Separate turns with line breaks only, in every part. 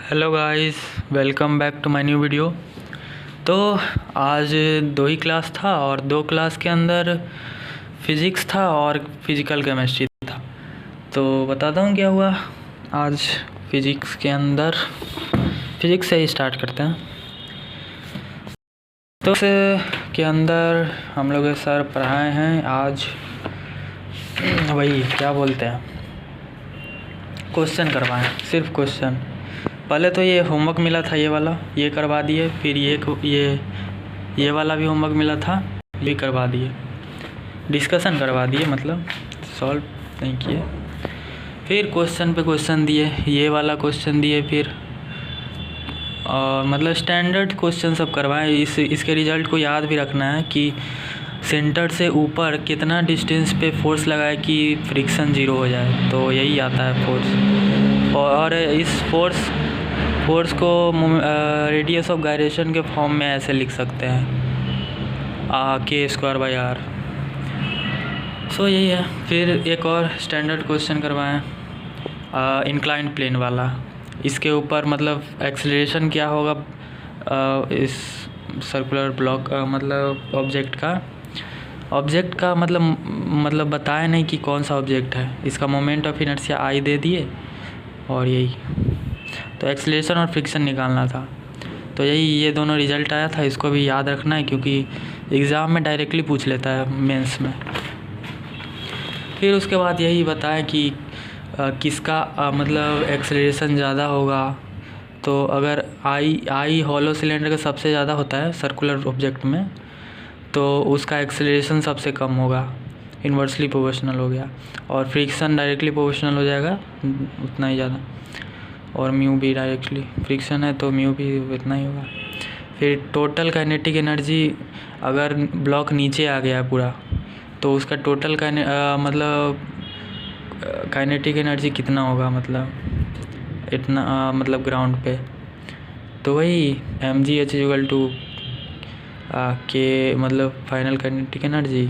Hello guys, welcome back to my new video. तो आज 2 ही class था और 2 क्लास के अंदर फिज़िक्स था और फिज़िकल केमिस्ट्री था। तो बताता हूँ क्या हुआ आज फिज़िक्स के अंदर। फिज़िक्स से ही स्टार्ट करते हैं। तो के अंदर हम लोग सर पढ़ाए हैं आज वही क्या बोलते हैं, क्वेश्चन करवाएं, सिर्फ क्वेश्चन। पहले तो ये होमवर्क मिला था, ये वाला ये करवा दिए, फिर ये वाला भी होमवर्क मिला था, ये करवा दिए, डिस्कशन करवा दिए, मतलब सॉल्व नहीं किए। फिर क्वेश्चन पे क्वेश्चन दिए, ये वाला क्वेश्चन दिए, फिर और मतलब स्टैंडर्ड क्वेश्चन सब करवाएं। इसके रिज़ल्ट को याद भी रखना है कि सेंटर से ऊपर कितना डिस्टेंस पे फोर्स लगाए कि फ्रिक्शन ज़ीरो हो जाए, तो यही आता है फोर्स। और इस फोर्स को रेडियस ऑफ गायरेशन के फॉर्म में ऐसे लिख सकते हैं, k²/r। सो यही है। फिर एक और स्टैंडर्ड क्वेश्चन करवाएं, इंक्लाइंड प्लेन वाला। इसके ऊपर मतलब एक्सेलरेशन क्या होगा इस सर्कुलर ब्लॉक मतलब ऑब्जेक्ट का मतलब बताया नहीं कि कौन सा ऑब्जेक्ट है। इसका मोमेंट ऑफ इनर्शिया आई दे दिए और यही तो एक्सेलरेशन और फ्रिक्शन निकालना था। तो ये दोनों रिज़ल्ट आया था, इसको भी याद रखना है क्योंकि एग्ज़ाम में डायरेक्टली पूछ लेता है मेंस में। फिर उसके बाद यही बताया कि किसका मतलब एक्सेलरेशन ज़्यादा होगा। तो अगर आई हॉलो सिलेंडर का सबसे ज़्यादा होता है सर्कुलर ऑब्जेक्ट में, तो उसका एक्सेलरेशन सबसे कम होगा, इन्वर्सली प्रोपोर्शनल हो गया। और फ्रिक्शन डायरेक्टली प्रोपोर्शनल हो जाएगा उतना ही ज़्यादा, और म्यू भी डायरेक्टली फ्रिक्शन है तो म्यू भी उतना ही होगा। फिर टोटल काइनेटिक एनर्जी, अगर ब्लॉक नीचे आ गया पूरा तो उसका टोटल मतलब काइनेटिक एनर्जी कितना होगा, मतलब इतना मतलब ग्राउंड पे। तो वही mgh के मतलब फाइनल काइनेटिक एनर्जी।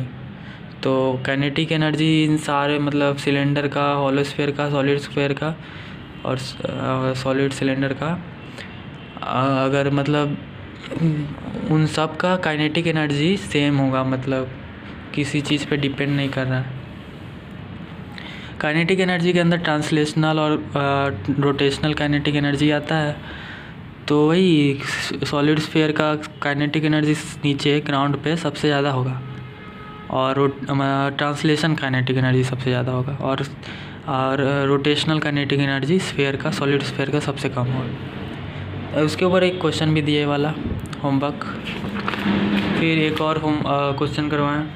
तो काइनेटिक एनर्जी इन सारे मतलब सिलेंडर का, हॉलो स्फीयर का, सॉलिड स्फीयर का और सॉलिड सिलेंडर का, अगर मतलब उन सब का काइनेटिक एनर्जी सेम होगा, मतलब किसी चीज़ पे डिपेंड नहीं कर रहा है। काइनेटिक एनर्जी के अंदर ट्रांसलेशनल और रोटेशनल काइनेटिक एनर्जी आता है। तो वही सॉलिड स्फीयर का काइनेटिक एनर्जी नीचे ग्राउंड पे सबसे ज़्यादा होगा और ट्रांसलेशन काइनेटिक एनर्जी सबसे ज़्यादा होगा, और रोटेशनल काइनेटिक एनर्जी स्फीयर का, सॉलिड स्फीयर का सबसे कम होगा। उसके ऊपर एक क्वेश्चन भी दिए वाला होमवर्क। फिर एक और क्वेश्चन करवाएं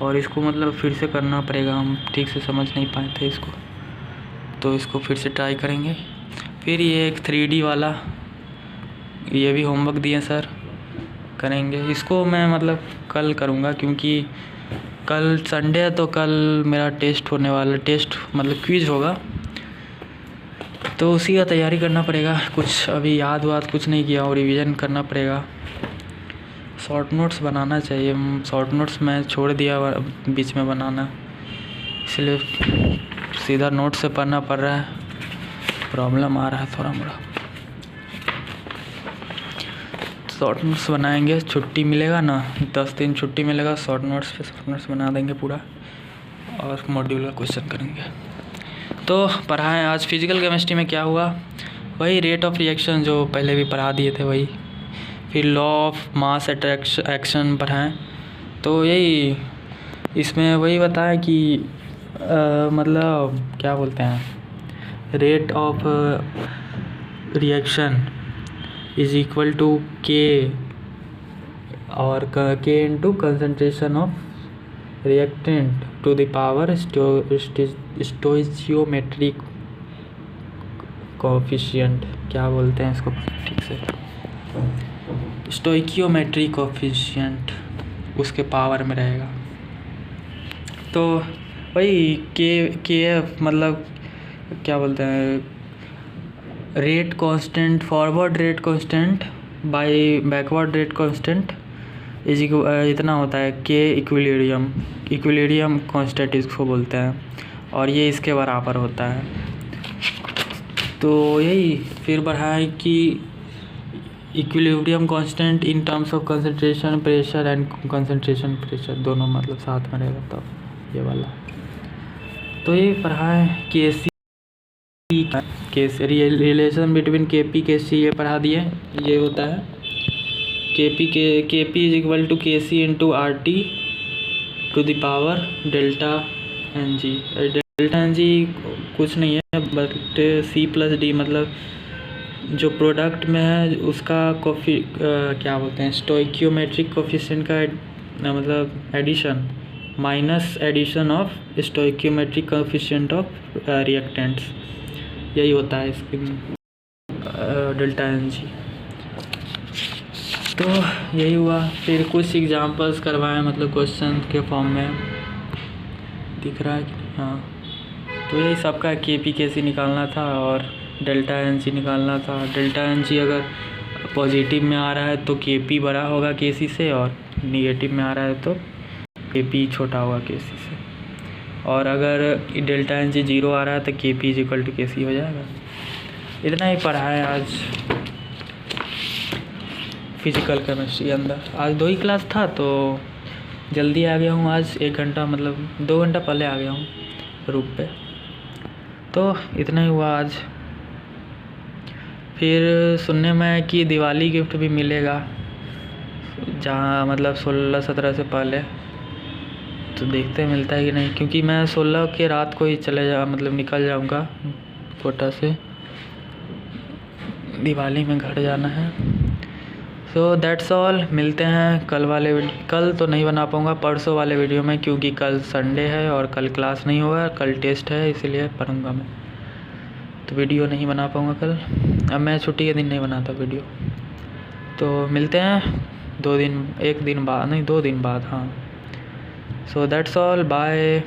और इसको मतलब फिर से करना पड़ेगा, हम ठीक से समझ नहीं पाए थे इसको, तो इसको फिर से ट्राई करेंगे। फिर ये एक 3D वाला, ये भी होमवर्क दिए सर, करेंगे। इसको मैं मतलब कल करूँगा क्योंकि कल संडे है, तो कल मेरा टेस्ट होने वाला, टेस्ट मतलब क्विज होगा, तो उसी का तैयारी करना पड़ेगा। कुछ अभी याद कुछ नहीं किया और रिवीजन करना पड़ेगा। शॉर्ट नोट्स बनाना चाहिए, शॉर्ट नोट्स मैं छोड़ दिया बीच में बनाना, इसलिए सीधा नोट से पढ़ना पड़ रहा है, प्रॉब्लम आ रहा है थोड़ा मोड़ा। शॉर्ट नोट्स बनाएंगे, छुट्टी मिलेगा ना, 10 दिन छुट्टी मिलेगा, शॉर्ट नोट्स बना देंगे पूरा और मॉड्यूलर क्वेश्चन करेंगे। तो पढ़ाएं आज फिजिकल केमिस्ट्री में क्या हुआ, वही रेट ऑफ रिएक्शन जो पहले भी पढ़ा दिए थे वही। फिर लॉ ऑफ मास एक्शन पढ़ाएं, तो यही इसमें वही बताया कि मतलब क्या बोलते हैं, rate of reaction is equal to K और K into concentration of reactant to the power stoichiometric coefficient, क्या बोलते हैं इसको ठीक से, स्टोइकियोमेट्रिक कोएफिशिएंट उसके पावर में रहेगा। तो वही के मतलब क्या बोलते हैं, rate constant, forward rate constant by backward rate constant is इतना होता है के इक्विलिब्रियम कांस्टेंट इसको बोलते हैं, और ये इसके बराबर होता है। तो यही फिर पढ़ा है कि equilibrium constant in terms of concentration pressure and concentration pressure दोनों मतलब साथ में रहेगा तब ये वाला। तो ये पढ़ा है KC relation between KP KC ये पढ़ा दिए। ये होता है KP is equal to KC into R T to the power delta n g. Delta n g कुछ नहीं है बट सी प्लस डी, मतलब जो प्रोडक्ट में है उसका क्या बोलते हैं स्टोइक्योमेट्रिक कोफिशिएंट का मतलब addition minus addition of stoichiometric coefficient of reactants, यही होता है इसके डेल्टा एन जी। तो यही हुआ। फिर कुछ एग्जांपल्स करवाएं मतलब क्वेश्चन के फॉर्म में, दिख रहा है कि हाँ। तो यही सबका केपी कैसे निकालना था और डेल्टा एन जी निकालना था। डेल्टा एन जी अगर पॉजिटिव में आ रहा है तो केपी बड़ा होगा केसी से, और निगेटिव में आ रहा है तो केपी छोटा होगा केसी से। और अगर डेल्टा एन जी 0 आ रहा है तो केपी इज इक्वल टू केसी हो जाएगा। इतना ही पढ़ा है आज फिजिकल केमिस्ट्री के अंदर। आज 2 ही क्लास था तो जल्दी आ गया हूँ आज, 1 घंटा मतलब 2 घंटा पहले आ गया हूँ रूप पे। तो इतना ही हुआ आज। फिर सुनने में आया कि दिवाली गिफ्ट भी मिलेगा, जहाँ मतलब 16-17 से पहले। तो देखते हैं मिलता है कि नहीं, क्योंकि मैं 16 के रात को ही मतलब निकल जाऊँगा कोटा से, दिवाली में घर जाना है। सो दैट्स ऑल। मिलते हैं कल तो नहीं बना पाऊँगा, परसों वाले वीडियो में, क्योंकि कल संडे है और कल क्लास नहीं होगा, कल टेस्ट है, इसीलिए पढ़ूँगा मैं, तो वीडियो नहीं बना पाऊँगा कल। अब मैं छुट्टी के दिन नहीं बनाता वीडियो। तो मिलते हैं 2 दिन बाद, हाँ। So that's all, bye.